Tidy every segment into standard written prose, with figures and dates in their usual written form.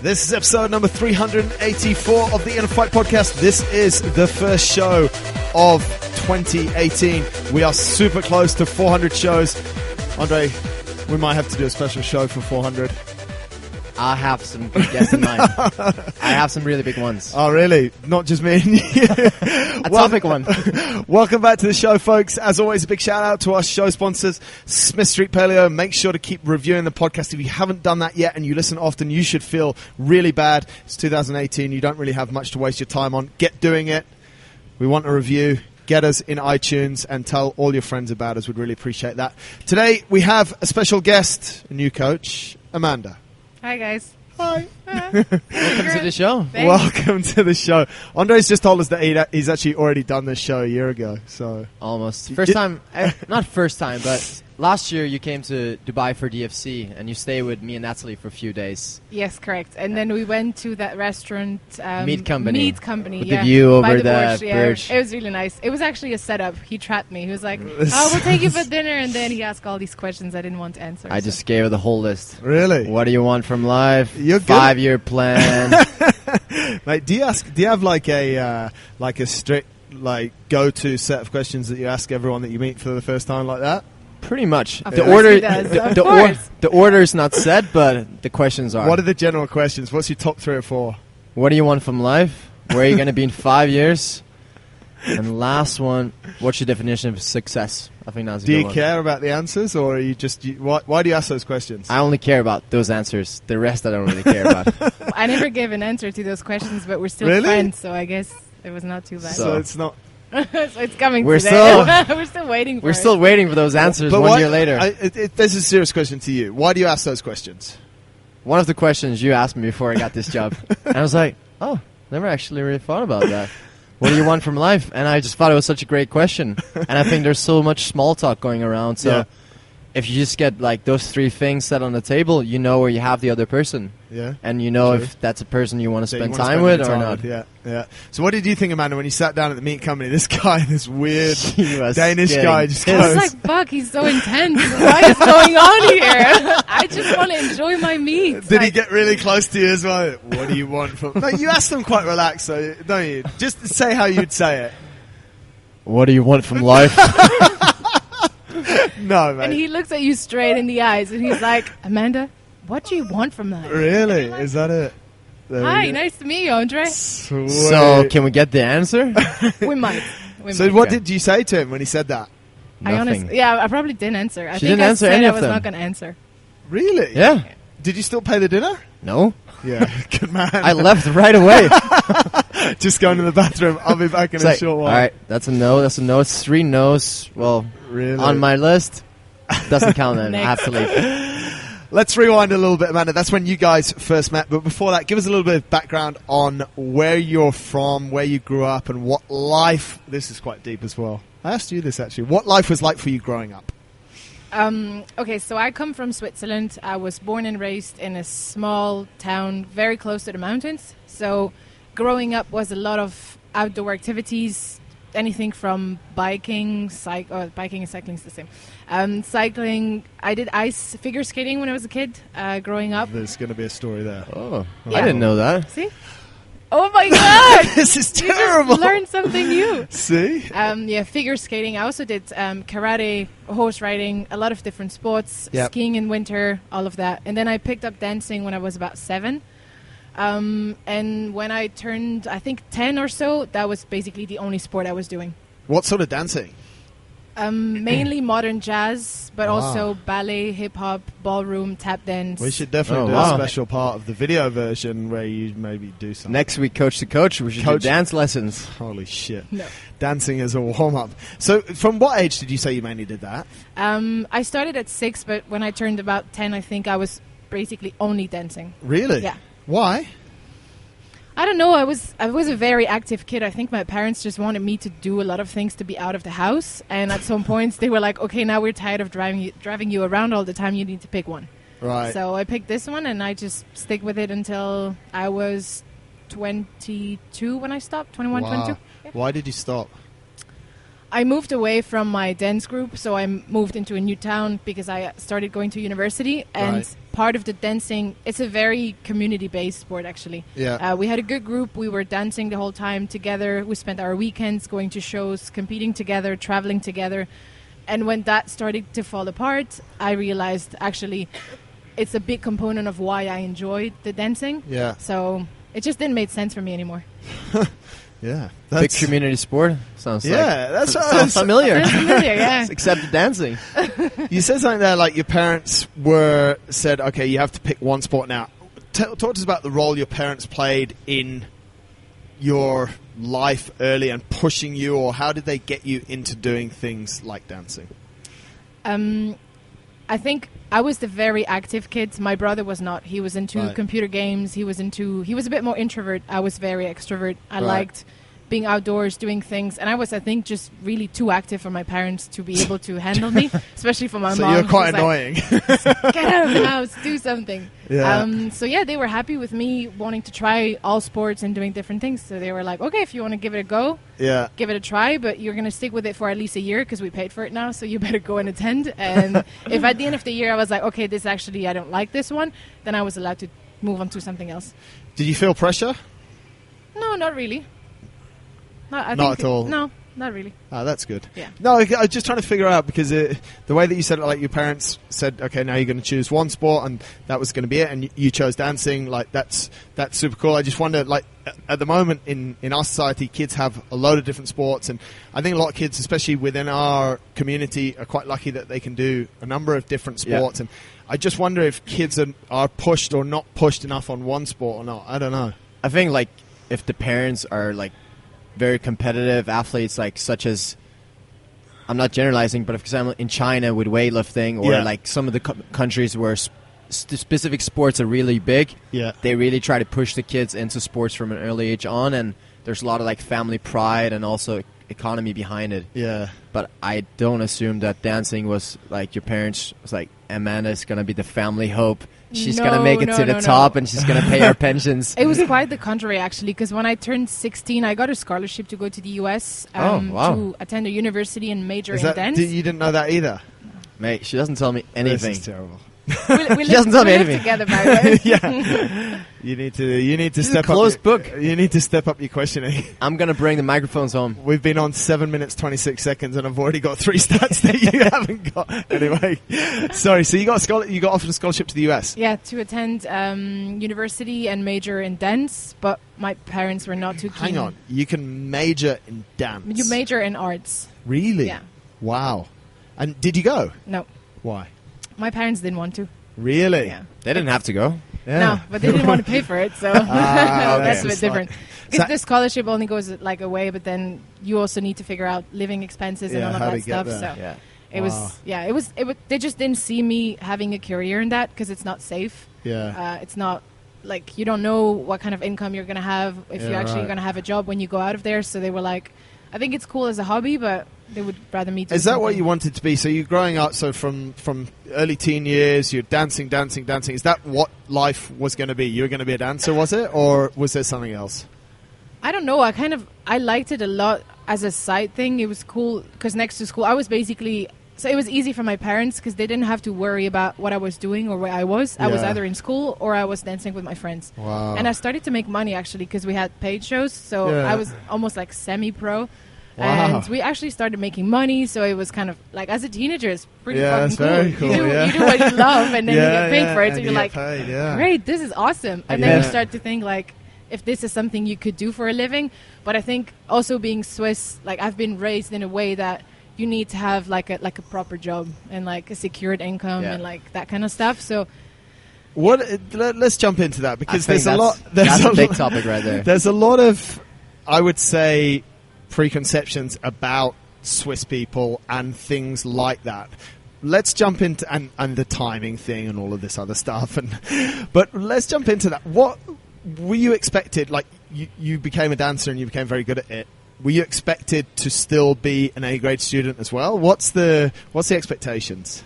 This is episode number 384 of the InnerFight podcast. This is the first show of 2018. We are super close to 400 shows. Andre, we might have to do a special show for 400. I have some good guests in mind. I have some really big ones. Oh, really? Not just me and you? A topic one. Welcome back to the show, folks. As always, a big shout out to our show sponsors, Smith Street Paleo. Make sure to keep reviewing the podcast. If you haven't done that yet and you listen often, you should feel really bad. It's 2018. You don't really have much to waste your time on. Get doing it. We want a review. Get us in iTunes and tell all your friends about us. We'd really appreciate that. Today, we have a special guest, a new coach, Amanda. Hi, guys. Hi. Welcome to the show. Thanks. Welcome to the show. Andre's just told us that he's actually already done this show a year ago. So Almost. First time, not first time, but last year you came to Dubai for DFC and you stayed with me and Natalie for a few days. Yes, correct. And then we went to that restaurant. Meat Company. Meat Company, With yeah. the view over by the bush, bridge. It was really nice. It was actually a setup. He trapped me. He was like, oh, we'll take you for dinner. And then he asked all these questions I didn't want to answer. I just gave her the whole list. really, What do you want from life? You're good. 5-year plan. mate, do you have like a strict go-to set of questions that you ask everyone that you meet for the first time like that? Pretty much. Of The course order he does, of course. the order is not set, but the questions are. What are the general questions? What's your top 3 or 4? What do you want from life? Where are you going to be in 5 years? And last one, what's your definition of success? I think that's a Do good you one. care about the answers, or are you just why do you ask those questions? I only care about those answers. The rest I don't really care about. I never gave an answer to those questions, but we're still Really? friends, so I guess it was not too bad. So it's not. So it's coming We're today. We're still waiting for We're it. still waiting for those answers But 1 why- year later. This is a serious question to you. Why do you ask those questions? One of the questions you asked me before I got this job. And I was like, oh, never actually really thought about that. What do you want from life? And I just thought it was such a great question. And I think there's so much small talk going around. So Yeah. if you just get like those 3 things set on the table, you know where you have the other person. Yeah. And you know True. if that's a person you want to that you spend wanna time with any or not. Yeah, yeah. So what did you think, Amanda, when you sat down at the meat company? This guy, this weird He was Danish getting guy just pissed. I was goes, like, fuck, he's so intense. What is going on here? I just want to enjoy my meat. did he get really close to you as well? What do you want from... No, you asked them quite relaxed, so don't you? Just say how you'd say it. What do you want from life? No, mate. And he looks at you straight in the eyes, and he's like, Amanda, what do you want from life? Really? Is that it? There Hi, we go. nice to meet you, Andre. Sweet. So can we get the answer? We might. So what did you say to him when he said that? I honestly, I probably didn't answer. I She think didn't I answer said any I of was them. not going to answer. Really? Yeah. Did you still pay the dinner? No. Yeah, good man. I left right away. Just going to the bathroom. I'll be back in It's a like, short all while. right, that's a no. That's a no. It's 3 no's. Well, Really? on my list, doesn't count then. I have to leave. Let's rewind a little bit, Amanda. That's when you guys first met. But before that, give us a little bit of background on where you're from, where you grew up, and what life... This is quite deep as well. I asked you this, actually. What life was like for you growing up? Okay, so I come from Switzerland. I was born and raised in a small town very close to the mountains. So growing up was a lot of outdoor activities, anything from biking, biking and cycling is the same. Cycling, I did ice figure skating when I was a kid, growing up. There's going to be a story there. Oh, Yeah. I didn't know that. See? Oh my god! This is You terrible. just learned something new. See? Figure skating. I also did karate, horse riding, a lot of different sports, Yep. skiing in winter, all of that. And then I picked up dancing when I was about 7. And when I turned, I think, 10 or so, that was basically the only sport I was doing. What sort of dancing? Mainly modern jazz, but Wow. also ballet, hip-hop, ballroom, tap dance. We should definitely Oh, do wow. a special part of the video version where you maybe do something. Next week, coach to coach, we should Coach- do dance lessons. Holy shit. No. Dancing as a warm-up. So from what age did you say you mainly did that? I started at 6, but when I turned about 10, I think I was basically only dancing. Really? Yeah. Why? I don't know. I was a very active kid. I think my parents just wanted me to do a lot of things to be out of the house. And at some points, they were like, "Okay, now we're tired of driving you around all the time. You need to pick one." Right. So I picked this one, and I just stick with it until I was 22 when I stopped. 21, Wow. 22. Yeah. Why did you stop? I moved away from my dance group, so I moved into a new town because I started going to university. And Right. part of the dancing, it's a very community-based sport, actually. Yeah. We had a good group. We were dancing the whole time together. We spent our weekends going to shows, competing together, traveling together. And when that started to fall apart, I realized, actually, it's a big component of why I enjoyed the dancing. Yeah. So it just didn't make sense for me anymore. Yeah. Big community sport. Sounds Sounds familiar. It's familiar, yeah. Except the dancing. You said something there like your parents said, okay, you have to pick one sport now. Talk to us about the role your parents played in your life early and pushing you, or how did they get you into doing things like dancing? I think I was the very active kid. My brother was not. He was into computer games. He was a bit more introvert. I was very extrovert. I liked being outdoors, doing things. And I was, I think, just really too active for my parents to be able to handle me, especially for my mom. So you're quite annoying. Like, get out of the house, do something. Yeah. So yeah, they were happy with me wanting to try all sports and doing different things. So they were like, okay, if you want to give it a go, give it a try, but you're going to stick with it for at least a year because we paid for it now, so you better go and attend. And if at the end of the year I was like, okay, this actually, I don't like this one, then I was allowed to move on to something else. Did you feel pressure? No, not really. Not at all? No, not really. Oh, that's good. Yeah. No, I was just trying to figure out, because the way that you said it, like your parents said, okay, now you're going to choose one sport, and that was going to be it, and you chose dancing. Like that's super cool. I just wonder, like at the moment in our society, kids have a load of different sports, and I think a lot of kids, especially within our community, are quite lucky that they can do a number of different sports. And I just wonder if kids are pushed or not pushed enough on one sport or not. I don't know. I think like if the parents are like very competitive athletes, like such as, I'm not generalizing, but for example in China with weightlifting, or like some of the countries where specific sports are really big, they really try to push the kids into sports from an early age on, and there's a lot of like family pride and also economy behind it. Yeah. But I don't assume that dancing was like your parents was like, Amanda's gonna be the family hope. She's going to make it to the top, and she's going to pay our pensions. It was quite the contrary, actually, because when I turned 16, I got a scholarship to go to the U.S. To attend a university and major in dance. You didn't know that either? Mate, she doesn't tell me anything. This is terrible. We live together, by the way. Yeah. You need to step up. Closed book. You need to step up your questioning. I'm going to bring the microphones home. We've been on 7 minutes 26 seconds, and I've already got 3 stats that you haven't got. Anyway, sorry. So you got offered a scholarship to the US? Yeah, to attend university and major in dance, but my parents were not too keen. Hang on, you can major in dance. You major in arts. Really? Yeah. Wow. And did you go? No. Why? My parents didn't want to. Really? Yeah. They didn't have to go. Yeah. No, but they didn't want to pay for it, so that's a bit different. Because the scholarship only goes like away, but then you also need to figure out living expenses and all of that stuff. So it was. They just didn't see me having a career in that because it's not safe. Yeah. It's not like you don't know what kind of income you're gonna have if you're actually gonna have a job when you go out of there. So they were like, I think it's cool as a hobby, but they would rather me do. Is that what you wanted to be? So you're growing up, so from early teen years, you're dancing. Is that what life was going to be? You were going to be a dancer, was it? Or was there something else? I don't know. I liked it a lot as a side thing. It was cool because next to school, I was basically... So it was easy for my parents because they didn't have to worry about what I was doing or where I was. I was either in school or I was dancing with my friends. Wow. And I started to make money, actually, because we had paid shows. So I was almost like semi-pro. Wow. And we actually started making money, so it was kind of like, as a teenager, it's pretty fucking cool. Very cool. You do what you love, and then you get paid for it, so you're like, paid, great, this is awesome. And then you start to think, like, if this is something you could do for a living. But I think also being Swiss, like, I've been raised in a way that you need to have, like a proper job and, like, a secured income and, like, that kind of stuff. So... Let's jump into that, because there's a lot... That's a big topic right there. There's a lot of, I would say... preconceptions about Swiss people and things like that. Let's jump into and the timing thing and all of this other stuff. But let's jump into that. What were you expected? Like you became a dancer and you became very good at it. Were you expected to still be an A grade student as well? What's the expectations?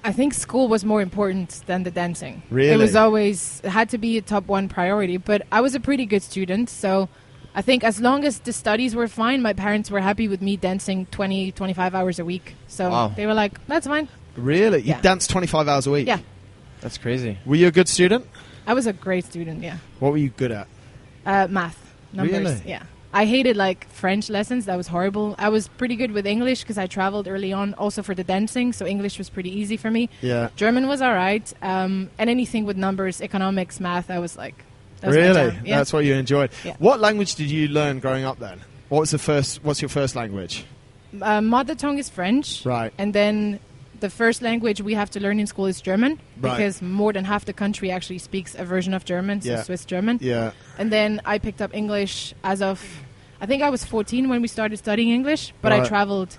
I think school was more important than the dancing. Really? It had to be a top one priority. But I was a pretty good student, so. I think as long as the studies were fine, my parents were happy with me dancing 20, 25 hours a week. So they were like, that's fine. Really? You danced 25 hours a week? Yeah. That's crazy. Were you a good student? I was a great student, yeah. What were you good at? Math. Numbers, Really? yeah. I hated like French lessons. That was horrible. I was pretty good with English because I traveled early on also for the dancing, so English was pretty easy for me. Yeah. German was all right. And anything with numbers, economics, math, I was like, that was my Really? jam. Yeah. That's what you enjoyed. Yeah. What language did you learn growing up then? What's your first language? Mother tongue is French. Right. And then the first language we have to learn in school is German, Right. because more than half the country actually speaks a version of German, so Yeah. Swiss German. Yeah. And then I picked up English as of, I think I was 14 when we started studying English, but Right. I traveled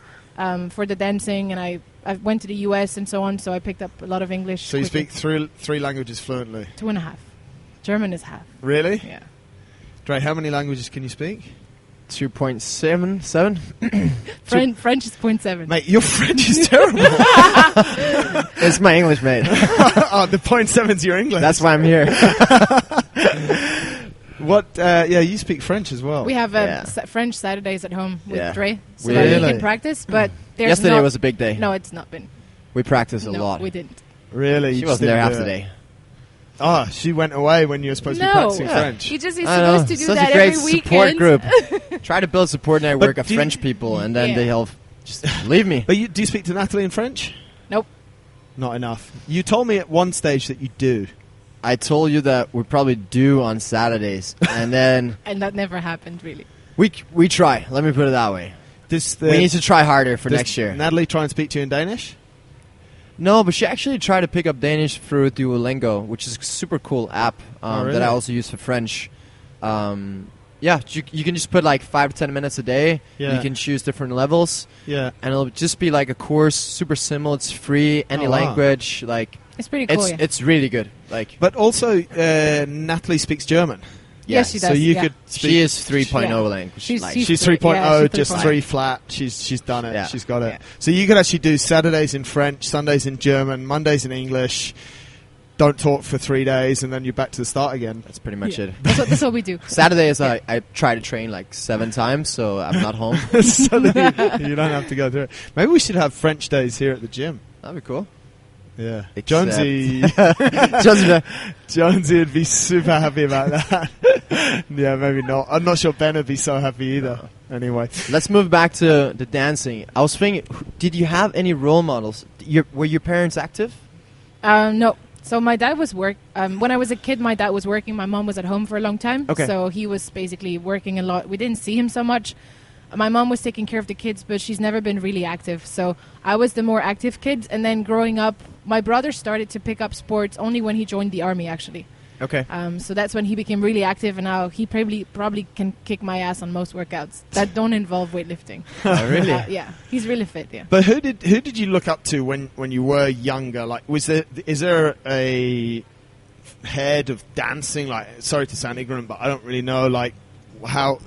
for the dancing, and I went to the US and so on, so I picked up a lot of English. So you quickly. speak three languages fluently? 2.5. German is half. Really? Yeah. Dre, how many languages can you speak? 2.77. French is 0.7. Mate, your French is terrible. It's my English, mate. Oh, the 0.7's your English. That's why I'm here. What? Yeah, you speak French as well. We have Yeah. French Saturdays at home with Yeah. Dre, so Really? that we can practice, but there's Yesterday not, was a big day. No, it's not been. We practiced a No, lot. we didn't. Really? She You wasn't just there didn't half do the it? day. Oh, she went away when you were supposed to be No. practicing Yeah. French. He just is I know. supposed to do Such that a great every support weekend. group. Try to build a support network But of do you- French people, and then Yeah. they'll just leave me. But do you speak to Natalie in French? Nope. Not enough. You told me at one stage that you do. I told you that we probably do on Saturdays, and then And that never happened, really. we try. Let me put it that way. We We need to try harder for next year. Natalie try and speak to you in Danish? No, but she actually tried to pick up Danish through Duolingo, which is a super cool app Really? that I also use for French. Yeah, you can just put like 5 to 10 minutes a day. Yeah. You can choose different levels, Yeah. and it'll just be like a course, super simple. It's free, any Oh, wow. language. Like It's pretty cool, yeah. it's really good. Like But also, Natalie speaks German. Yes, she does. So you yeah. could speak. she is 3.0 Yeah. language. She's- like, She's three- 3.0, yeah, she's just 3.0. 3 flat. She's done it. Yeah. She's got it. Yeah. So you could actually do Saturdays in French, Sundays in German, Mondays in English. Don't talk for 3 days, and then you're back to the start again. that's pretty much Yeah. it. That's what we do. Saturdays I try to train like 7 times, so I'm not home. So that you don't have to go through it. Maybe we should have French days here at the gym. That'd be cool. Yeah. Except- Jonesy. Just Jonesy would be super happy about that. Yeah, maybe not. I'm not sure Ben would be so happy either. Anyway. let's move back to the dancing. I was thinking, did you have any role models? Were your parents active? No. So my dad was when I was a kid, my dad was working. My mom was at home for a long time. Okay. So he was basically working a lot. We didn't see him so much. My mom was taking care of the kids, but she's never been really active. So I was the more active kid. And then growing up, my brother started to pick up sports only when he joined the army, actually. Okay. So that's when he became really active, and now he probably can kick my ass on most workouts that don't involve weightlifting. Oh, really? Yeah, he's really fit. Yeah. But who did you look up to when you were younger? Like, is there a head of dancing? Like, sorry to sound ignorant, but I don't really know. Like, how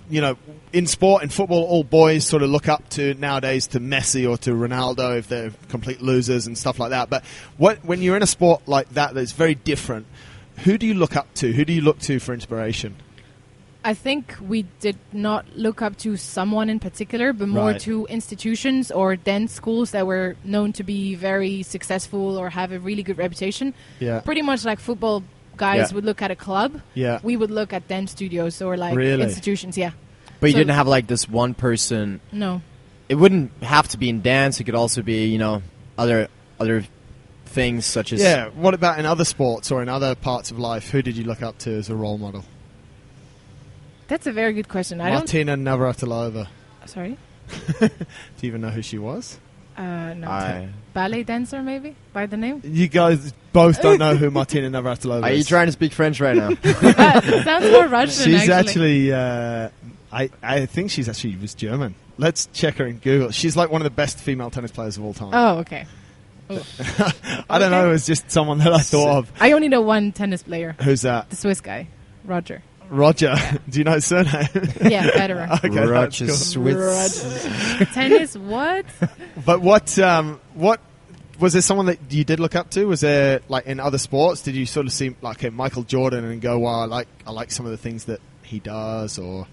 in sport, in football, all boys sort of look up to nowadays to Messi or to Ronaldo if they're complete losers and stuff like that. But when you're in a sport like that's very different, who do you look up to? Who do you look to for inspiration? I think we did not look up to someone in particular, but more Right. to institutions or dance schools that were known to be very successful or have a really good reputation. Yeah. Pretty much like football guys Yeah. would look at a club. Yeah. We would look at dance studios or like Really? institutions. Yeah. But you So- didn't have like this one person. No. It wouldn't have to be in dance. It could also be, other things such as Yeah. What about in other sports or in other parts of life? Who did you look up to as a role model? That's a very good question. Martina Navratilova. Sorry. Do you even know who she was? No. Ballet dancer, maybe by the name. You guys both don't know who Martina Navratilova Are is. you trying to speak French right now? Sounds more Russian. She's actually. I think she's actually was German. Let's check her in Google. She's like one of the best female tennis players of all time. Oh, okay. I don't know. okay. It was just someone that I thought of. I only know one tennis player, Who's that? the Swiss guy, Roger. Roger. Do you know his surname? Yeah, Federer. Okay, that's Roger cool. Swiss. Tennis, what? But what was there someone that you did look up to? Was there like in other sports? Did you sort of see like Michael Jordan and go, "Wow, I like some of the things that he does," or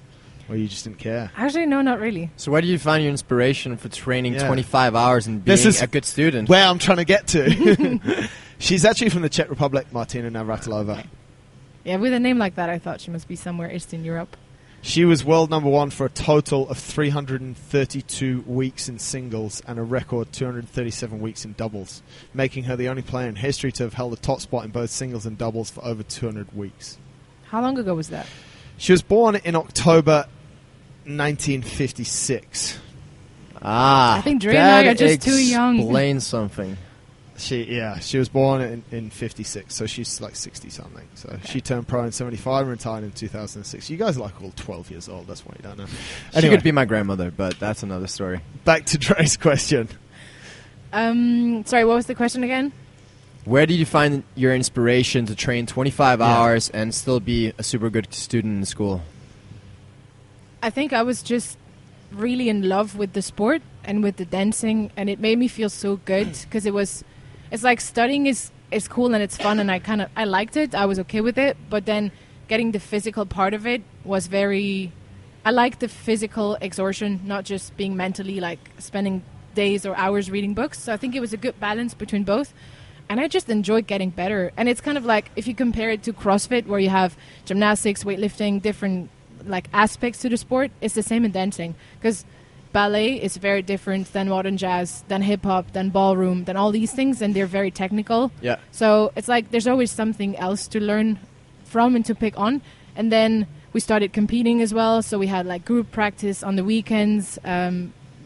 you just didn't care? Actually, no, not really. So where do you find your inspiration for training Yeah. 25 hours and being This is a good student? Where I'm trying to get to. She's actually from the Czech Republic, Martina Navratilova. Yeah, with a name like that, I thought she must be somewhere Eastern Europe. She was world number 1 for a total of 332 weeks in singles and a record 237 weeks in doubles, making her the only player in history to have held the top spot in both singles and doubles for over 200 weeks. How long ago was that? She was born in October 1956. I think Dre and I are just too young. Explain something. She was born in 56, so she's like 60-something. So okay. She turned pro in 75 and retired in 2006. You guys are like all 12 years old, that's why you don't know. Anyway, she could be my grandmother, but that's another story. Back to Dre's question. Sorry, what was the question again? Where did you find your inspiration to train 25 hours and still be a super good student in school? I think I was just really in love with the sport and with the dancing, and it made me feel so good because it's like studying is cool and it's fun, and I liked it. I was okay with it, but then getting the physical part of it was I liked the physical exhaustion, not just being mentally like spending days or hours reading books. So I think it was a good balance between both. And I just enjoyed getting better. And it's kind of like if you compare it to CrossFit, where you have gymnastics, weightlifting, different like aspects to the sport, it's the same in dancing. Because ballet is very different than modern jazz, than hip-hop, than ballroom, than all these things, and they're very technical. Yeah. So it's like there's always something else to learn from and to pick on. And then we started competing as well. So we had like group practice on the weekends,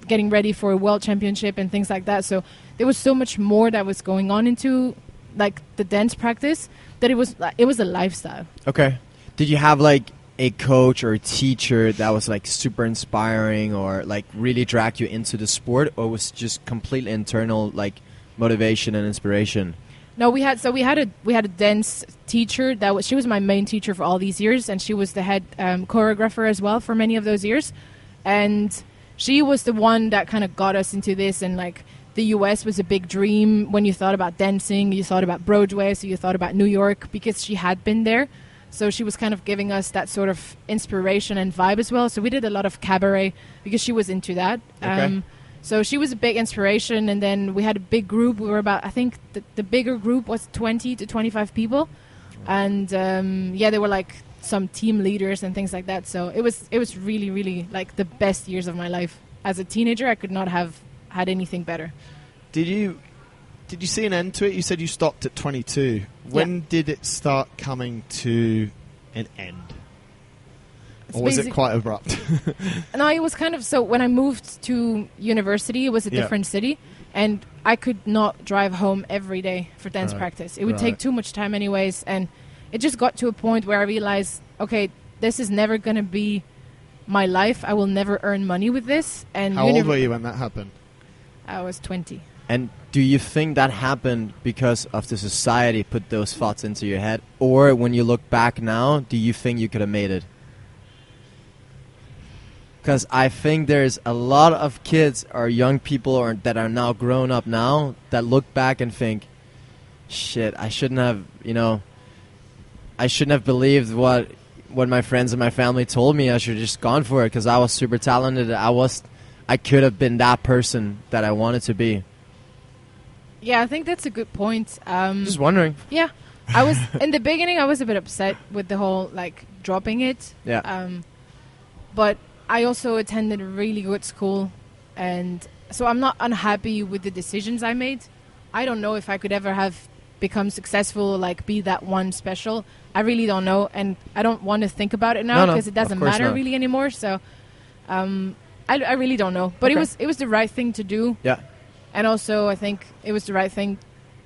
getting ready for a world championship and things like that. So there was so much more that was going on into like the dance practice that it was a lifestyle. Okay. Did you have like a coach or a teacher that was like super inspiring or like really dragged you into the sport, or was just completely internal like motivation and inspiration? No, we had a dance teacher she was my main teacher for all these years, and she was the head choreographer as well for many of those years, and she was the one that kind of got us into this. And like the US was a big dream when you thought about dancing, you thought about Broadway, so you thought about New York because she had been there. So she was kind of giving us that sort of inspiration and vibe as well. So we did a lot of cabaret because she was into that. Okay. So she was a big inspiration. And then we had a big group. We were about, I think the bigger group was 20 to 25 people. And there were like some team leaders and things like that. So it was really, really like the best years of my life. As a teenager, I could not have had anything better. Did you see an end to it? You said you stopped at 22. When did it start coming to an end? Or was it quite abrupt? No, it was kind of, so when I moved to university, it was a different city, and I could not drive home every day for dance practice. It would take too much time anyways, and it just got to a point where I realized, okay, this is never going to be my life. I will never earn money with this. And how old were you when that happened? I was 20. And do you think that happened because of the society put those thoughts into your head? Or when you look back now, do you think you could have made it? Because I think there's a lot of kids or young people that are now grown up now that look back and think, shit, I shouldn't have believed what my friends and my family told me. I should have just gone for it because I was super talented. I could have been that person that I wanted to be. Yeah, I think that's a good point. Just wondering. Yeah. I was in the beginning I was a bit upset with the whole like dropping it. Yeah. But I also attended a really good school, and so I'm not unhappy with the decisions I made. I don't know if I could ever have become successful, like be that one special. I really don't know, and I don't want to think about it now because it doesn't matter really anymore. So I really don't know. But it was the right thing to do. Yeah. And also I think it was the right thing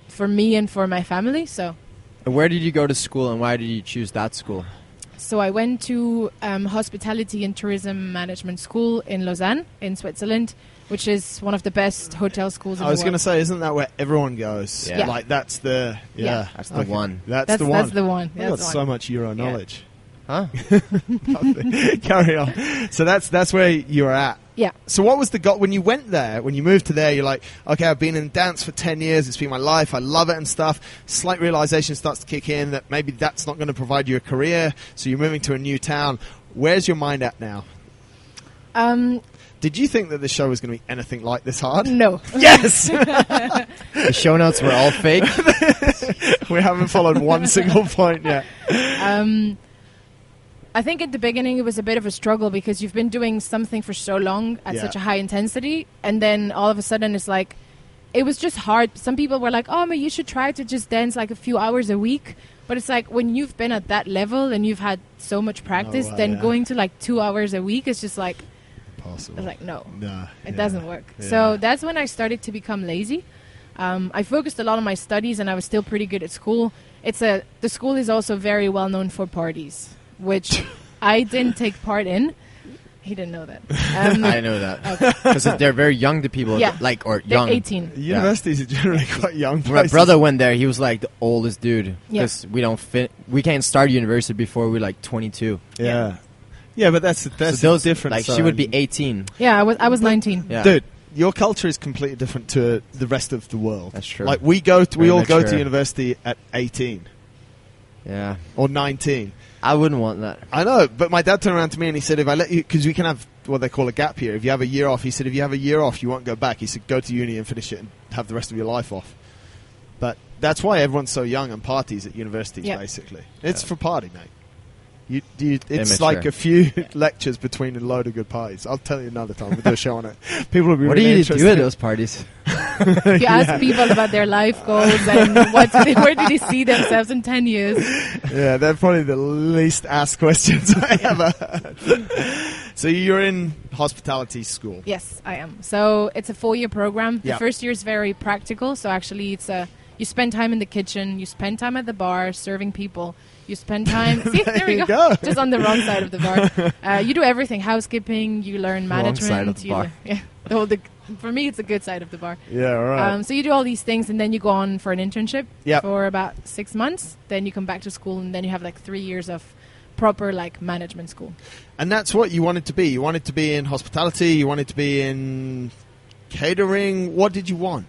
for me and for my family. So. And where did you go to school, and why did you choose that school? So I went to Hospitality and Tourism Management School in Lausanne, in Switzerland, which is one of the best hotel schools in the world. I was going to say, isn't that where everyone goes? Yeah. Like, that's the... Yeah. That's the one. That's the one. That's the one. I've got so much Euro knowledge. Huh? Carry on. So that's where you were at. Yeah. So what was the goal when you went there? When you moved to there, you're like, okay, I've been in dance for 10 years. It's been my life. I love it and stuff. Slight realization starts to kick in that maybe that's not going to provide you a career. So you're moving to a new town. Where's your mind at now? Did you think that the show was going to be anything like this hard? No. Yes! The show notes were all fake. We haven't followed one single point yet. I think at the beginning it was a bit of a struggle because you've been doing something for so long at such a high intensity, and then all of a sudden it's like, it was just hard. Some people were like, oh, man, you should try to just dance like a few hours a week. But it's like, when you've been at that level and you've had so much practice, then going to like 2 hours a week is just like, Possible. it's like, no, Nah, it doesn't work. Yeah. So that's when I started to become lazy. I focused a lot on my studies, and I was still pretty good at school. The school is also very well known for parties, which I didn't take part in. He didn't know that. I know that. Because they're very young to people. Yeah. Or They're young. 18. Universities are generally quite young My places. brother went there. He was like the oldest dude. Yeah. Because we can't start university before we're like 22. Yeah. Yeah, but that's So those different. Like she would be 18. Yeah, I was 19. Yeah. Dude, your culture is completely different to the rest of the world. That's true. Like we Very all go to mature. university at 18 Yeah. or 19. I wouldn't want that. I know, but my dad turned around to me and he said, if I let you, because we can have what they call a gap year. If you have a year off, he said, if you have a year off, you won't go back. He said, go to uni and finish it and have the rest of your life off. But that's why everyone's so young and parties at universities, basically. It's for party, mate. It's Immature. like a few lectures between a load of good parties. I'll tell you another time. We'll do a show on it. People will be What really do you interested. do at those parties? You ask people about their life goals and where do they see themselves in 10 years. Yeah, they're probably the least asked questions I ever heard. So you're in hospitality school. Yes, I am. So it's a 4-year program. The Yeah. first year is very practical. So actually you spend time in the kitchen, you spend time at the bar serving people, you spend time... See, there we you go. go. Just on the wrong side of the bar. You do everything. Housekeeping, you learn Wrong management. side of the bar. For me, it's a good side of the bar. Yeah, all right. So you do all these things, and then you go on for an internship Yep. for about 6 months. Then you come back to school, and then you have like 3 years of proper like management school. And that's what you wanted to be. You wanted to be in hospitality. You wanted to be in catering. What did you want?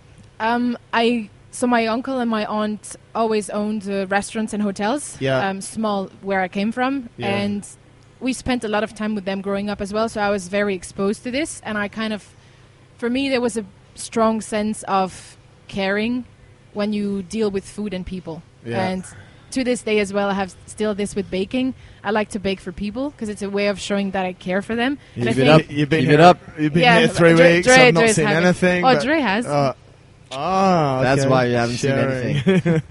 So my uncle and my aunt always owned restaurants and hotels. Yeah. Small where I came from, Yeah. and we spent a lot of time with them growing up as well. So I was very exposed to this, and for me, there was a strong sense of caring when you deal with food and people. Yeah. And to this day as well, I have still this with baking. I like to bake for people because it's a way of showing that I care for them. And I Give it think- up. You've been Give here, it up. You've been Yeah, here 3 Dre- weeks. Dre- I've not Dre's seen having- anything. Oh, but- Dre has. That's okay. why you haven't seen Sharing. anything.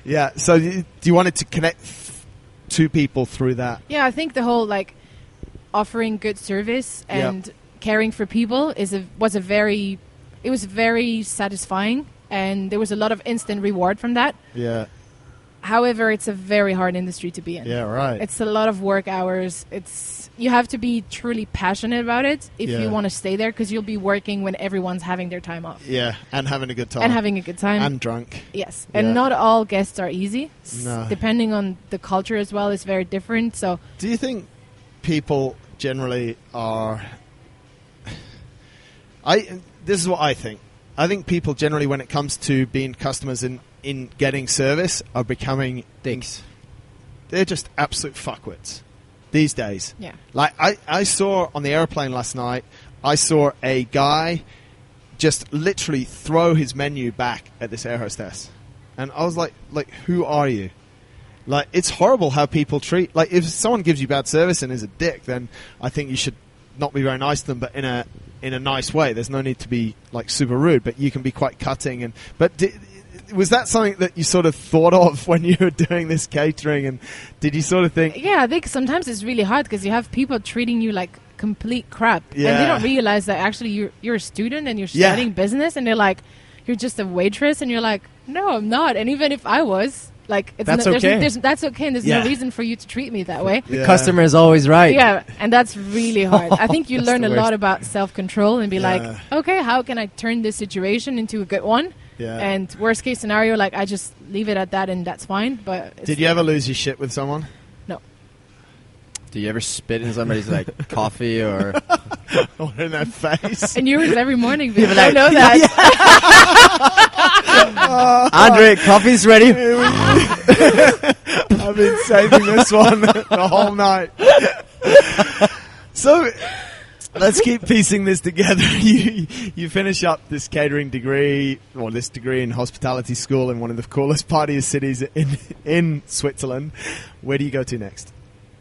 Yeah. So you wanted to connect to people through that. Yeah, I think the whole like offering good service and caring for people was very satisfying, and there was a lot of instant reward from that. Yeah. However, it's a very hard industry to be in. Yeah. Right. It's a lot of work hours. You have to be truly passionate about it if Yeah. you want to stay there, because you'll be working when everyone's having their time off. Yeah, and having a good time. And having a good time. And drunk. Yes. Yeah. And not all guests are easy. No. Depending on the culture as well, it's very different. So Do you think people generally are... This is what I think. I think people generally, when it comes to being customers in getting service, are becoming... Dicks. They're just absolute fuckwits these days. yeah. Like, I saw on the airplane last night, I saw a guy just literally throw his menu back at this air hostess. And I was like, who are you? Like, it's horrible how people treat... Like, if someone gives you bad service and is a dick, then I think you should not be very nice to them, but in a nice way. There's no need to be, like, super rude, but you can be quite cutting. But was that something that you sort of thought of when you were doing this catering? And did you sort of think... Yeah, I think sometimes it's really hard because you have people treating you like complete crap. Yeah. And they don't realize that actually you're a student and you're Yeah. studying business, and they're like, you're just a waitress, and you're like, no, I'm not. And even if I was, like, it's That's no, okay. That's okay, and there's Yeah. no reason for you to treat me that way. Yeah. Customer is always right. Yeah, and that's really hard. I think you That's learn the a lot worst. about self-control and be Yeah. like, okay, how can I turn this situation into a good one? Yeah. And worst case scenario, like, I just leave it at that and that's fine. But it's Did you ever lose your shit with someone? No. Do you ever spit in somebody's like coffee or? Or in their face? And yours every morning, because I know that. Andre, coffee's ready. I've been saving this one the whole night. So, let's keep piecing this together. You finish up this catering degree, or this degree in hospitality school in one of the coolest partiest cities in Switzerland. Where do you go to next?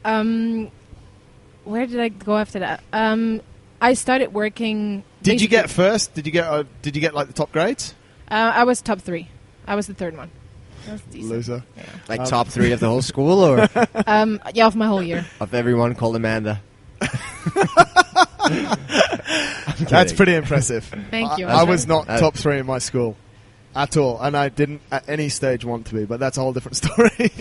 Where did I go after that? I started working. Did you get first? Did you get like the top grades? I was top 3. I was the third one. That was decent. Loser. Yeah. Like top 3 of the whole school, or Yeah, of my whole year. of everyone called Amanda? That's pretty impressive. Thank you. I was not Uh, top 3 in my school at all, and I didn't at any stage want to be. But that's a whole different story.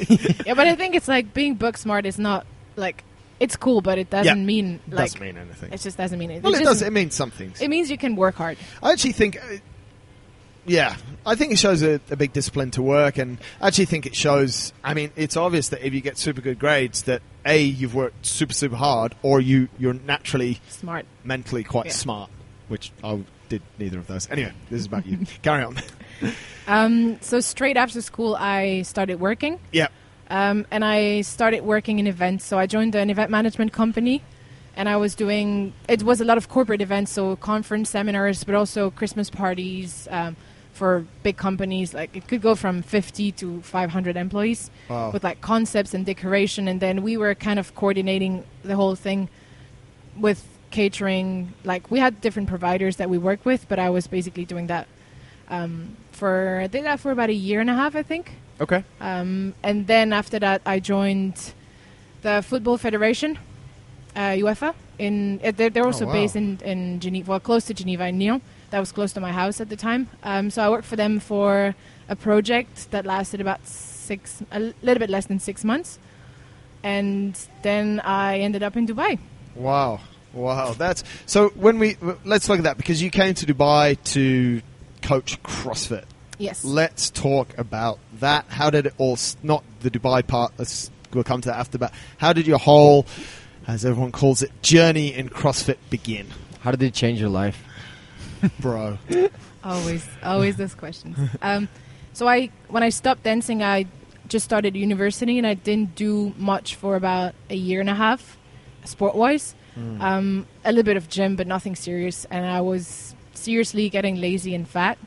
Yeah, but I think it's like being book smart is not like it's cool, but it doesn't mean like doesn't mean anything. it just doesn't mean anything. Well, It it just- does. It means some things. It means you can work hard. I actually think, I think it shows a big discipline to work, and I actually think it shows. I mean, it's obvious that if you get super good grades, that A, you've worked super hard, or you're naturally Smart. mentally quite Yeah. smart, which I did neither of those. Anyway, this is about you. Carry on. So straight after school, I started working. Yeah. And I started working in events. So I joined an event management company, and I was doing. It was a lot of corporate events, so conference, seminars, but also Christmas parties for big companies. Like it could go from 50 to 500 employees Wow. with like concepts and decoration. And then we were kind of coordinating the whole thing with catering. Like we had different providers that we worked with, but I was basically doing that. I did that for about a year and a half, I think. Okay. And then after that, I joined the Football Federation, UEFA. They're also wow. based in Geneva, well, close to Geneva, in Nyon. That was close to my house at the time. So I worked for them for a project that lasted about a little bit less than 6 months. And then I ended up in Dubai. Wow. That's so. Let's look at that, because you came to Dubai to coach CrossFit. Yes. Let's talk about that. How did it all? Not the Dubai part. We'll come to that after. But how did your whole, as everyone calls it, journey in CrossFit begin, How did it change your life? bro? Always those questions. So when I stopped dancing, I just started university, and I didn't do much for about a year and a half, sport-wise. A little bit of gym, but nothing serious. And I was seriously getting lazy and fat.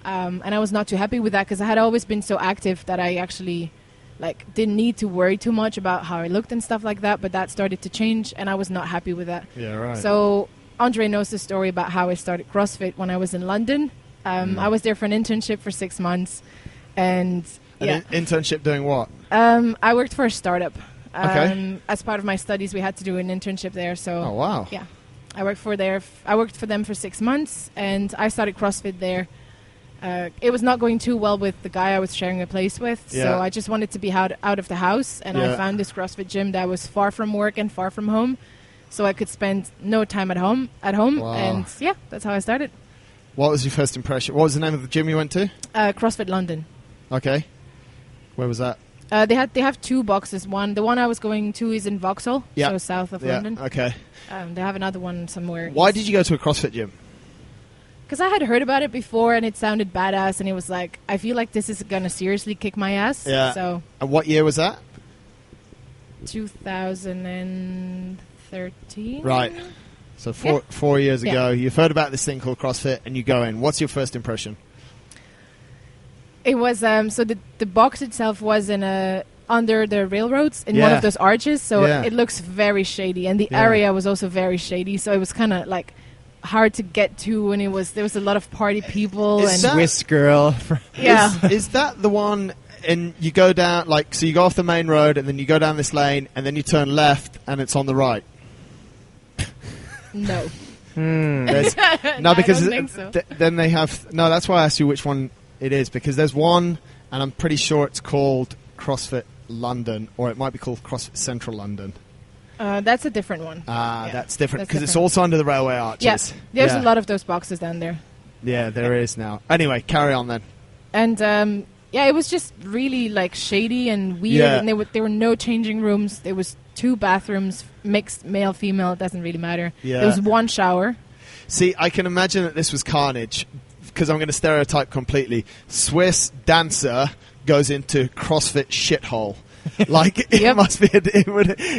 And I was not too happy with that, because I had always been so active that I actually didn't need to worry too much about how I looked and stuff like that. But that started to change, and I was not happy with that. Yeah, right. So Andre knows the story about how I started CrossFit when I was in London. I was there for an internship for 6 months, and An internship doing what? I worked for a startup. Okay. As part of my studies, we had to do an internship there. So Oh wow. yeah, I worked for them for 6 months, and I started CrossFit there. It was not going too well with the guy I was sharing a place with, Yeah. so I just wanted to be out of the house, and Yeah. I found this CrossFit gym that was far from work and far from home, so I could spend no time at home. Wow. And yeah, that's how I started. What was your first impression? What was the name of the gym you went to? CrossFit London. Okay. Where was that? They have 2 boxes. The one I was going to is in Vauxhall, Yeah. so south of London. Okay. They have another one somewhere. Why did you go to a CrossFit gym? Because I had heard about it before, and it sounded badass, and it was like, I feel like this is going to seriously kick my ass. Yeah. So And what year was that? 2013. Right. So 4 years Yeah. ago, you've heard about this thing called CrossFit, and you go in. What's your first impression? It was so the box itself was under the railroads in one Yeah. of those arches, so Yeah. it looks very shady, and the Yeah. area was also very shady, so it was kind of hard to get to, and there was a lot of party people. Is And that- Swiss girl. yeah, Is that the one? And you go down so you go off the main road, and then you go down this lane, and then you turn left, and it's on the right. no. There's- No, because I don't think so. then they have no. That's why I asked you which one it is, because there's one, and I'm pretty sure it's called CrossFit London, or it might be called CrossFit Central London. That's a different one. Yeah. That's different, That's because it's different. also under the railway arches. Yes, there's Yeah. a lot of those boxes down there. Yeah, there is now. Anyway, carry on then. And it was just really shady and weird. Yeah. And there were no changing rooms. There was 2 bathrooms, mixed male, female. It doesn't really matter. Yeah. There was 1 shower. See, I can imagine that this was carnage, because I'm going to stereotype completely. Swiss dancer goes into CrossFit shithole. Like, it Yep. must be,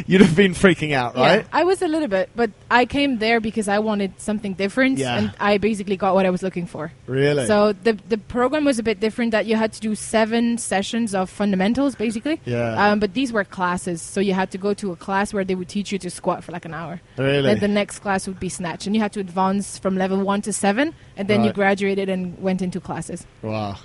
you'd have been freaking out, right? Yeah, I was a little bit, but I came there because I wanted something different, Yeah. and I basically got what I was looking for. Really? So the program was a bit different, that you had to do 7 sessions of fundamentals, basically. Yeah. But these were classes, so you had to go to a class where they would teach you to squat for like an hour. Really? Then the next class would be snatch, and you had to advance from level 1 to 7, and then you Right. graduated and went into classes. Wow.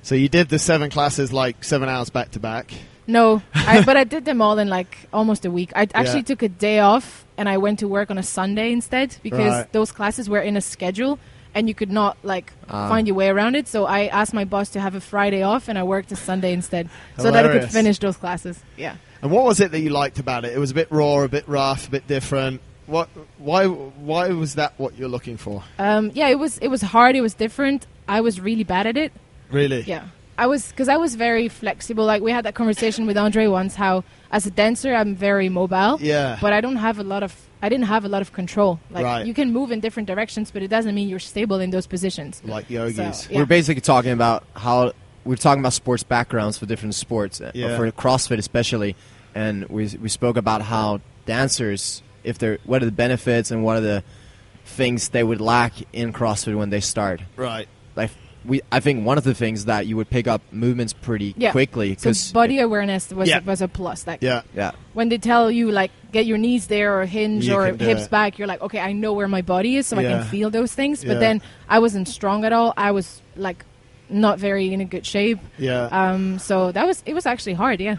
So you did the 7 classes like 7 hours back to back. No, but I did them all in like almost a week. I actually Yeah. took a day off and I went to work on a Sunday instead, because Right. those classes were in a schedule and you could not like Ah. find your way around it. So I asked my boss to have a Friday off and I worked a Sunday instead so that I could Hilarious. finish those classes. Yeah. And what was it that you liked about it? It was a bit raw, a bit rough, a bit different. Why was that what you're looking for? Yeah, it was hard. It was different. I was really bad at it. Really? Yeah. I was very flexible. Like, we had that conversation with Andre once, how as a dancer I'm very mobile. Yeah. But I didn't have a lot of control. Like, Right. you can move in different directions, but it doesn't mean you're stable in those positions. Like yogis. So, yeah. We're basically talking about how we're talking about sports backgrounds for different sports, Yeah. for CrossFit especially, and we spoke about how dancers, what are the benefits and what are the things they would lack in CrossFit when they start. Right. Like I think one of the things that you would pick up movements pretty Yeah. quickly, So because body awareness was Yeah. was a plus. Like, Yeah. when they tell you, like, get your knees there or hinge You or can do hips it. back, you're like, okay, I know where my body is, so I Yeah. can feel those things. But Yeah. then I wasn't strong at all. I was like not very in a good shape. Yeah. So it was actually hard. Yeah.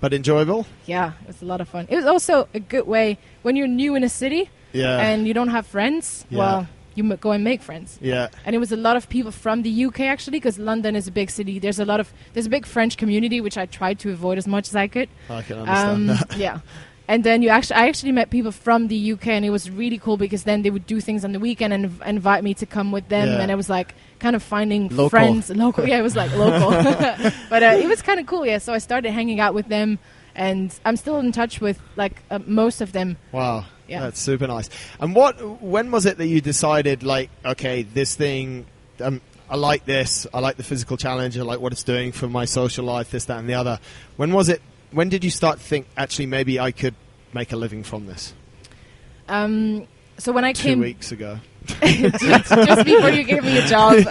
But enjoyable? Yeah, it was a lot of fun. It was also a good way when you're new in a city Yeah. and you don't have friends. Yeah. Well, you go and make friends. Yeah. And it was a lot of people from the UK actually, because London is a big city. There's a big French community, which I tried to avoid as much as I could. I can understand that. Yeah. And then I actually met people from the UK, and it was really cool because then they would do things on the weekend and invite me to come with them, Yeah. and it was like kind of finding Local. friends. Local. Yeah, it was like local. But it was kind of cool, yeah. So I started hanging out with them, and I'm still in touch with like most of them. Wow. Yeah. That's super nice. And when was it that you decided, like, okay, this thing, I like this, I like the physical challenge, I like what it's doing for my social life, this, that, and the other. When did you start to think, actually, maybe I could make a living from this? So when I 2 came weeks ago. just before you gave me a job.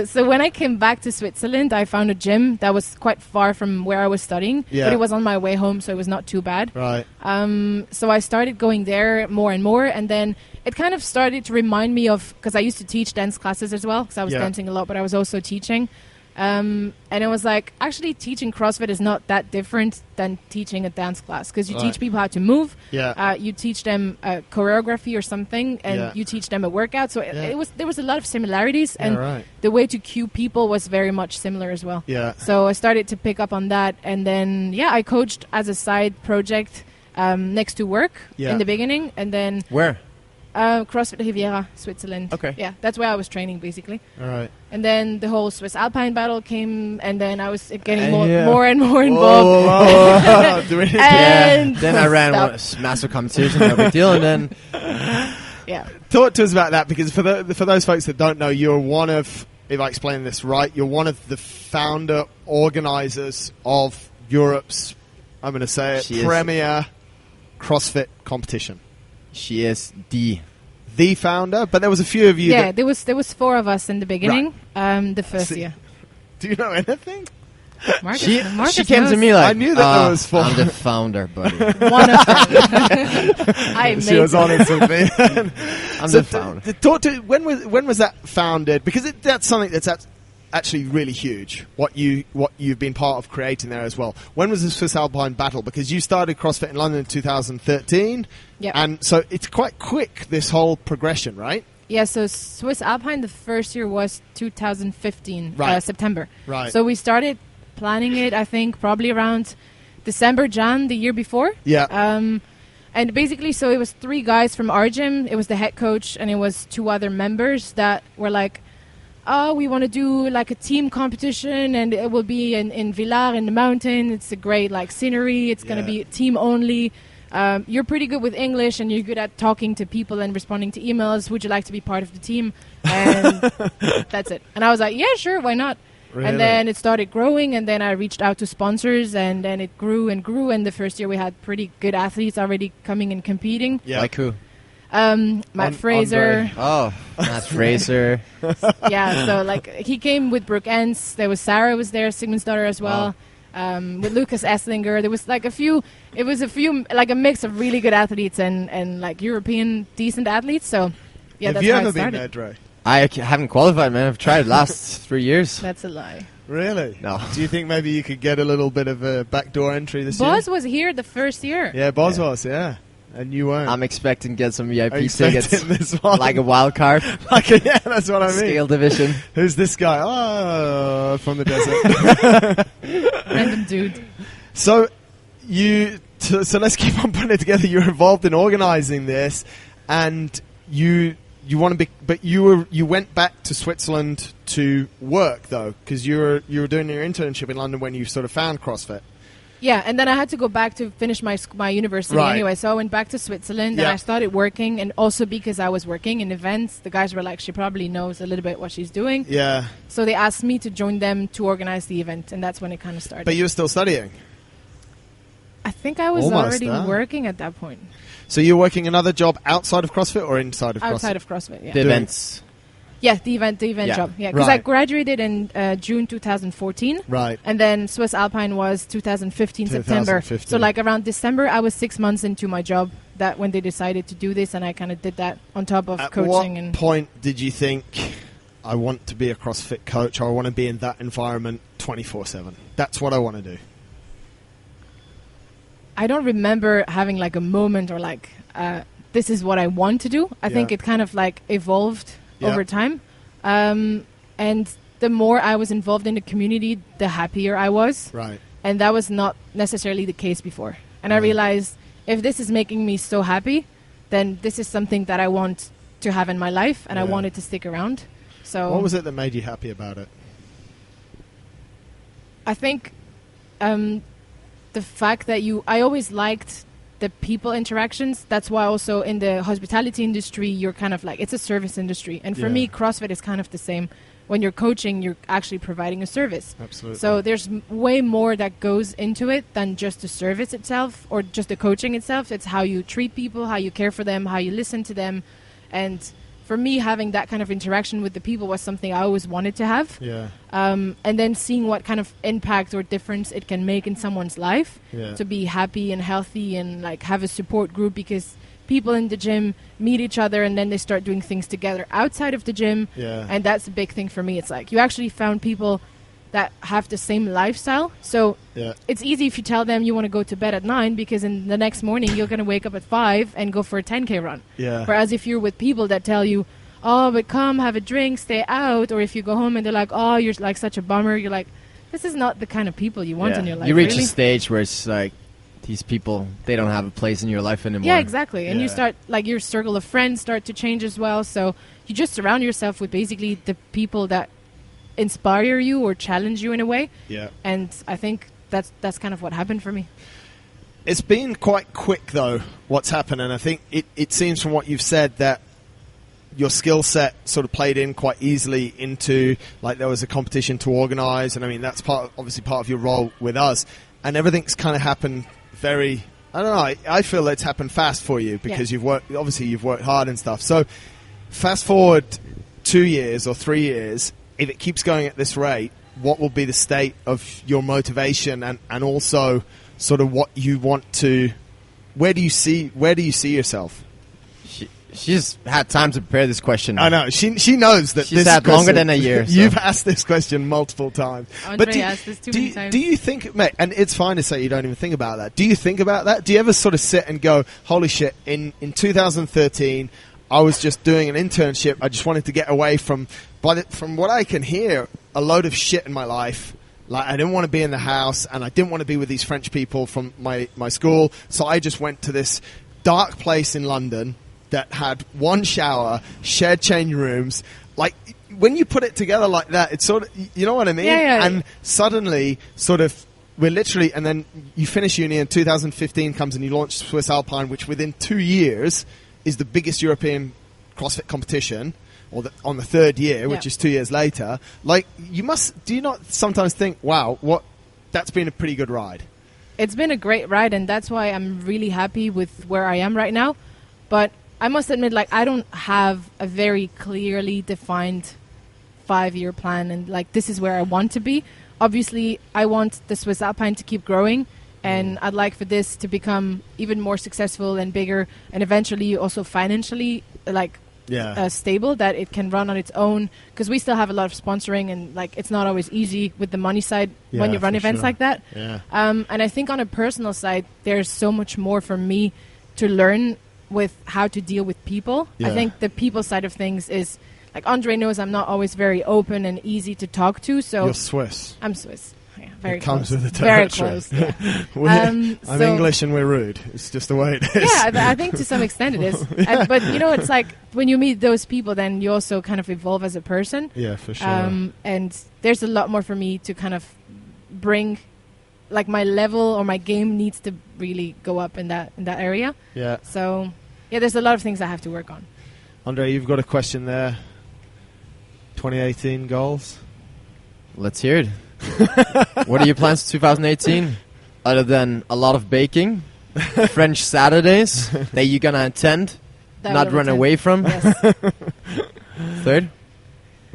So when I came back to Switzerland, I found a gym that was quite far from where I was studying, Yeah. but it was on my way home, so it was not too bad. Right. So I started going there more and more, and then it kind of started to remind me of, because I used to teach dance classes as well, because I was Yeah. dancing a lot, but I was also teaching. And it was like, actually teaching CrossFit is not that different than teaching a dance class, because you Right. teach people how to move, Yeah. you teach them choreography or something, and Yeah. you teach them a workout. So Yeah. there was a lot of similarities, and right. the way to cue people was very much similar as well. Yeah. So I started to pick up on that, and then I coached as a side project next to work Yeah. in the beginning, and then where? CrossFit Riviera, Switzerland. Okay. Yeah, that's where I was training basically. All right. And then the whole Swiss Alpine battle came, and then I was getting Yeah. more and more Whoa, involved. whoa, whoa. Do we- And Then I ran stopped. massive competition, no big deal, and then Yeah. Talk to us about that, because for those folks that don't know, you're one of, if I explain this right, you're one of the founder organizers of Europe's, I'm going to say it, She is. premier CrossFit competition. she is the Founder, but there was a few of you. Yeah, That, there was 4 of us in the beginning. The first See, year. do you know anything? Marcus, she Marcus came to knows. me like, I knew that there was 4. I'm the founder, buddy. One of them. I She made was honest with me. I'm So the founder. talk to when was that founded? Because that's something that's actually really huge. What you've been part of creating there as well. When was the Swiss Alpine battle? Because you started CrossFit in London in 2013, Yep. and so it's quite quick, this whole progression, right? Yeah, so Swiss Alpine, the first year was 2015, Right. September. Right. So we started planning it, I think, probably around December, Jan, the year before. Yeah. And basically, so it was 3 guys from our gym. It was the head coach, and it was 2 other members that were like, oh, we want to do like a team competition, and it will be in Villars in the mountain. It's a great like scenery. It's going to Yeah. be team only. You're pretty good with English, and you're good at talking to people and responding to emails. Would you like to be part of the team? And that's it. And I was like, yeah, sure, why not? Really? And then it started growing, and then I reached out to sponsors, and then it grew and grew. And the first year we had pretty good athletes already coming and competing. Yeah. Like who? Matt Fraser. Oh, Matt Fraser. Yeah, so like he came with Brooke Ents. There was Sarah was there, Sigmund's daughter as well. With Lucas Esslinger. There was like a few, like a mix of really good athletes and like European decent athletes. So yeah, Have that's you how ever it been started. there, Dre? I haven't qualified, man. I've tried the last 3 years. That's a lie. Really? No. Do you think maybe you could get a little bit of a backdoor entry this year? Boz was here the first year. Yeah, Boz was, yeah. And you weren't. I'm expecting to get some VIP Are you tickets. expecting this one? Like a wild card. Yeah, that's what I mean. Scale division. Who's this guy? Oh, from the desert. Random dude. So let's keep on putting it together. You're involved in organising this, and you want to be, but you went back to Switzerland to work though, because you were doing your internship in London when you sort of found CrossFit. Yeah, and then I had to go back to finish my university Right. anyway. So I went back to Switzerland Yeah. and I started working. And also because I was working in events, the guys were like, she probably knows a little bit what she's doing. Yeah, So they asked me to join them to organize the event. And that's when it kind of started. but you were still studying. I think I was Almost, already huh? working at that point. So you're working another job outside of CrossFit or inside of CrossFit? Outside of CrossFit, yeah. The events. Yeah, the event Yeah. job. Yeah, because Right. I graduated in June 2014. Right. And then Swiss Alpine was 2015 September. 2015. So like around December, I was 6 months into my job that when they decided to do this, and I kind of did that on top of At coaching. what And point did you think, I want to be a CrossFit coach, or I want to be in that environment 24/7? That's what I want to do. I don't remember having like a moment or like this is what I want to do. I think Yeah. it kind of like evolved Yeah. over time. And the more I was involved in the community, the happier I was. Right. And that was not necessarily the case before. And I Right. realized if this is making me so happy, then this is something that I want to have in my life, and I Yeah. want it to stick around. So What was it that made you happy about it? I think the fact that I always liked the people interactions. That's why also in the hospitality industry, you're kind of like, it's a service industry. And for Yeah. me, CrossFit is kind of the same. When you're coaching, you're actually providing a service. Absolutely. So there's way more that goes into it than just the service itself or just the coaching itself. It's how you treat people, how you care for them, how you listen to them. And for me, having that kind of interaction with the people was something I always wanted to have. Yeah. And then seeing what kind of impact or difference it can make in someone's life Yeah. to be happy and healthy and like have a support group, because people in the gym meet each other and then they start doing things together outside of the gym. Yeah. And that's a big thing for me. It's like you actually found people that have the same lifestyle. So Yeah. it's easy if you tell them you want to go to bed at 9, because in the next morning you're going to wake up at 5 and go for a 10K run. Yeah. Whereas if you're with people that tell you, oh, but come, have a drink, stay out, or if you go home and they're like, oh, you're like such a bummer, you're like, this is not the kind of people you want Yeah. in your life. You reach really. a stage where it's like, these people, they don't have a place in your life anymore. Yeah, exactly. And you Yeah. start, like, your circle of friends start to change as well. So you just surround yourself with basically the people that inspire you or challenge you in a way. Yeah. And I think that's kind of what happened for me. It's been quite quick, though, what's happened, and I think it seems from what you've said that your skill set sort of played in quite easily into, like, there was a competition to organise, and I mean, that's obviously part of your role with us, and everything's kind of happened very, I don't know, I feel it's happened fast for you because you've worked hard and stuff. So fast forward 2 years or 3 years, if it keeps going at this rate, what will be the state of your motivation and also sort of what you want to, where do you see yourself? She's had time to prepare this question. I know she knows that She's this had question, longer than a year. So. You've asked this question multiple times. Andre asked this too many times. Do you think, mate? And it's fine to say you don't even think about that. Do you think about that? Do you ever sort of sit and go, "Holy shit!" In 2013, I was just doing an internship. I just wanted to get away from what I can hear, a load of shit in my life. Like, I didn't want to be in the house, and I didn't want to be with these French people from my school. So I just went to this dark place in London that had one shower, shared changing rooms. Like, when you put it together like that, it's sort of, you know what I mean? Yeah. And suddenly, sort of, we're literally, and then you finish uni and 2015 comes and you launch Swiss Alpine, which within 2 years is the biggest European CrossFit competition. or on the third year, which Yeah. is 2 years later, like do you not sometimes think, wow, that's been a pretty good ride? It's been a great ride, and that's why I'm really happy with where I am right now. But I must admit, like, I don't have a very clearly defined 5-year plan, and like, this is where I want to be. Obviously, I want the Swiss Alpine to keep growing, and I'd like for this to become even more successful and bigger, and eventually also financially, like, stable, that it can run on its own, because we still have a lot of sponsoring, and like, it's not always easy with the money side when you run for events sure. like that. And I think on a personal side, there's so much more for me to learn with how to deal with people. I think the people side of things is, like Andre knows, I'm not always very open and easy to talk to. So You're Swiss. I'm Swiss. Yeah, very It comes close. with the Very territory. close. Yeah. I'm so- English and we're rude. It's just the way it is. Yeah, I think to some extent it is. But you know, it's like when you meet those people, then you also kind of evolve as a person. Yeah, for sure. And there's a lot more for me to kind of bring, like, my level or my game needs to really go up in that area. Yeah. So yeah, there's a lot of things I have to work on. Andre, you've got a question there. 2018 goals? Let's hear it. What are your plans for 2018? Other than a lot of baking, French Saturdays that you're going to attend, That not will run attend. away from. Yes. Third?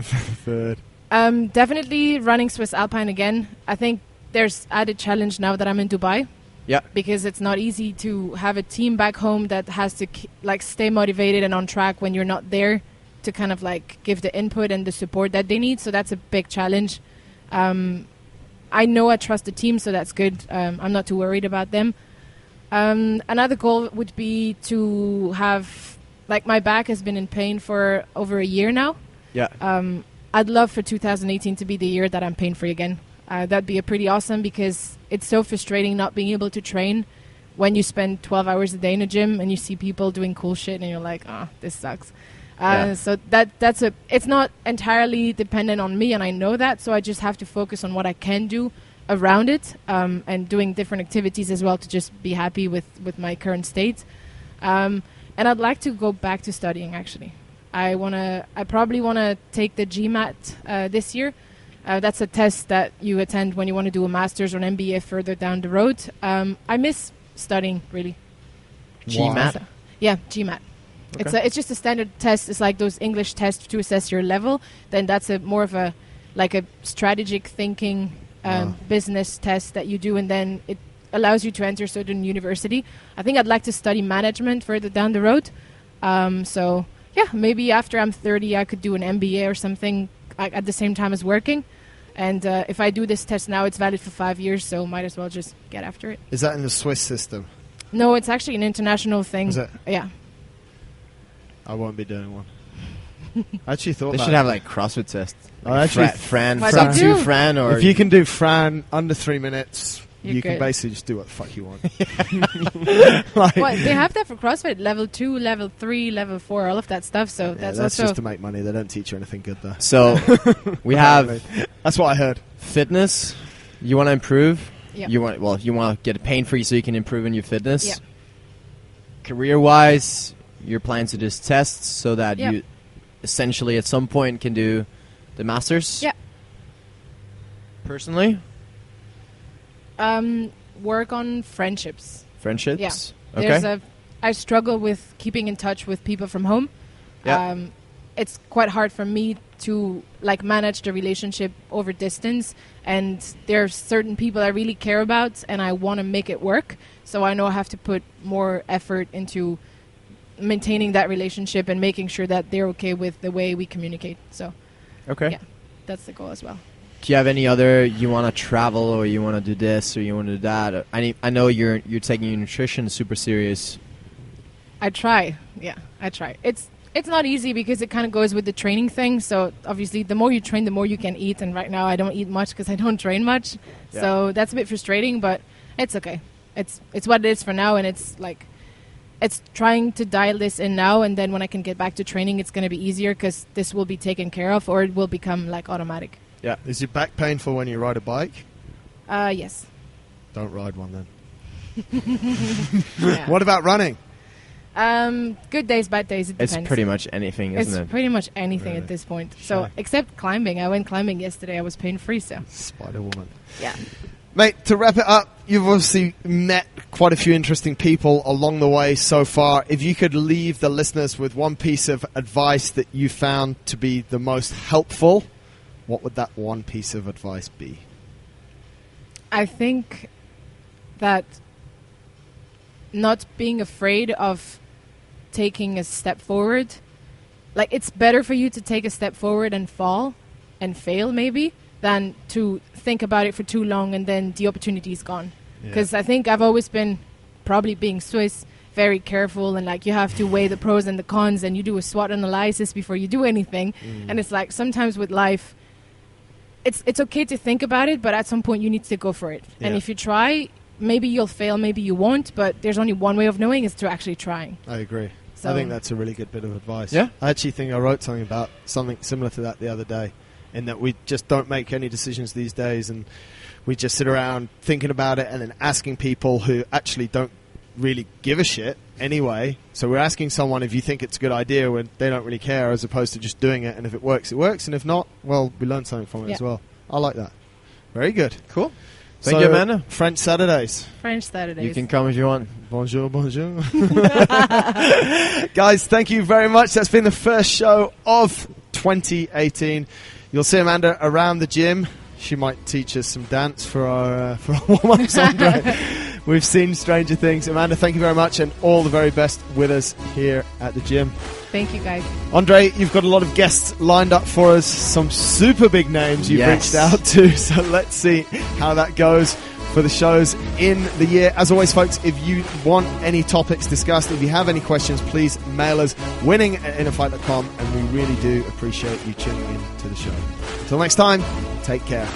Third. Definitely running Swiss Alpine again. I think there's added challenge now that I'm in Dubai. Yeah. Because it's not easy to have a team back home that has to like stay motivated and on track when you're not there to kind of like give the input and the support that they need. So that's a big challenge. I know I trust the team, so that's good. I'm not too worried about them. Another goal would be to have, like, my back has been in pain for over a year now. Yeah. I'd love for 2018 to be the year that I'm pain-free again. That'd be pretty awesome, because it's so frustrating not being able to train when you spend 12 hours a day in a gym and you see people doing cool shit and you're like, oh, this sucks. So it's not entirely dependent on me, and I know that, so I just have to focus on what I can do around it, and doing different activities as well to just be happy with my current state. And I'd like to go back to studying, actually. I probably want to take the GMAT this year. That's a test that you attend when you want to do a master's or an MBA further down the road. I miss studying, really. GMAT? So, yeah, GMAT. Okay. It's just a standard test. It's like those English tests to assess your level. Then that's more of a strategic thinking business test that you do, and then it allows you to enter a certain university. I think I'd like to study management further down the road. So yeah, maybe after I'm 30, I could do an MBA or something at the same time as working. And if I do this test now, it's valid for 5 years, so might as well just get after it. Is that in the Swiss system? No, it's actually an international thing. Is it? Yeah. I won't be doing one. I actually thought They that. should have like CrossFit tests. I actually Fran, What sub they 2 do? Fran, or if you can do Fran under 3 minutes, You're you can good. basically just do what the fuck you want. Like, Well, they have that for CrossFit, level 2, level 3, level 4, all of that stuff. So yeah, that's that's also just to make money. They don't teach you anything good there. So we have That's what I heard. fitness. You want to improve. Yeah. You want to get pain free so you can improve in your fitness. Yeah. Career wise, you're planning to do tests so that Yeah. you essentially at some point can do the masters. Yeah. Personally, work on friendships. friendships. Yeah. Okay. I struggle with keeping in touch with people from home. Yeah. It's quite hard for me to like manage the relationship over distance, and there are certain people I really care about and I want to make it work. So I know I have to put more effort into maintaining that relationship and making sure that they're okay with the way we communicate. So Okay. yeah. That's the goal as well. Do you have any other? You want to travel, or you want to do this, or you want to do that? I know you're taking your nutrition super serious. I try. Yeah, I try. It's not easy because it kind of goes with the training thing. So obviously, the more you train, the more you can eat. And right now, I don't eat much because I don't train much. Yeah. So that's a bit frustrating, but it's okay. It's what it is for now, and it's trying to dial this in now. And then when I can get back to training, it's going to be easier because this will be taken care of, or it will become like automatic. Yeah. Is your back painful when you ride a bike? Yes. Don't ride one then. Yeah. What about running? Good days, bad days, it depends. It's pretty much anything, isn't it? It's pretty much anything at this point. So, except climbing. I went climbing yesterday. I was pain-free, so. Spider-Woman. Yeah. Mate, to wrap it up, you've obviously met quite a few interesting people along the way so far. If you could leave the listeners with one piece of advice that you found to be the most helpful, what would that one piece of advice be? I think that not being afraid of taking a step forward, like it's better for you to take a step forward and fall and fail maybe than to think about it for too long and then the opportunity is gone. Because I think I've always been, probably being Swiss, very careful, and like you have to weigh the pros and the cons, and you do a SWOT analysis before you do anything. And it's like sometimes with life, it's okay to think about it, but at some point you need to go for it. And if you try, maybe you'll fail, maybe you won't, but there's only one way of knowing is to actually trying. I agree. So I think that's a really good bit of advice. Yeah. I actually think I wrote something about something similar to that the other day, in that we just don't make any decisions these days, and we just sit around thinking about it and then asking people who actually don't really give a shit anyway. So we're asking someone if you think it's a good idea when they don't really care, as opposed to just doing it, and if it works, it works, and if not, well, we learn something from it as well. I like that. Very good. Cool. Thank you, Amanda. French Saturdays. French Saturdays. You can come if you want. Bonjour, bonjour. Guys, thank you very much. That's been the first show of 2018. You'll see Amanda around the gym. She might teach us some dance for our warm-ups. We've seen stranger things. Amanda, thank you very much, and all the very best with us here at the gym. Thank you, guys. Andre, you've got a lot of guests lined up for us. Some super big names you've reached out to. So let's see how that goes for the shows in the year. As always, folks, if you want any topics discussed, if you have any questions, please mail us winning@innerfight.com, and we really do appreciate you tuning in to the show. Until next time, take care.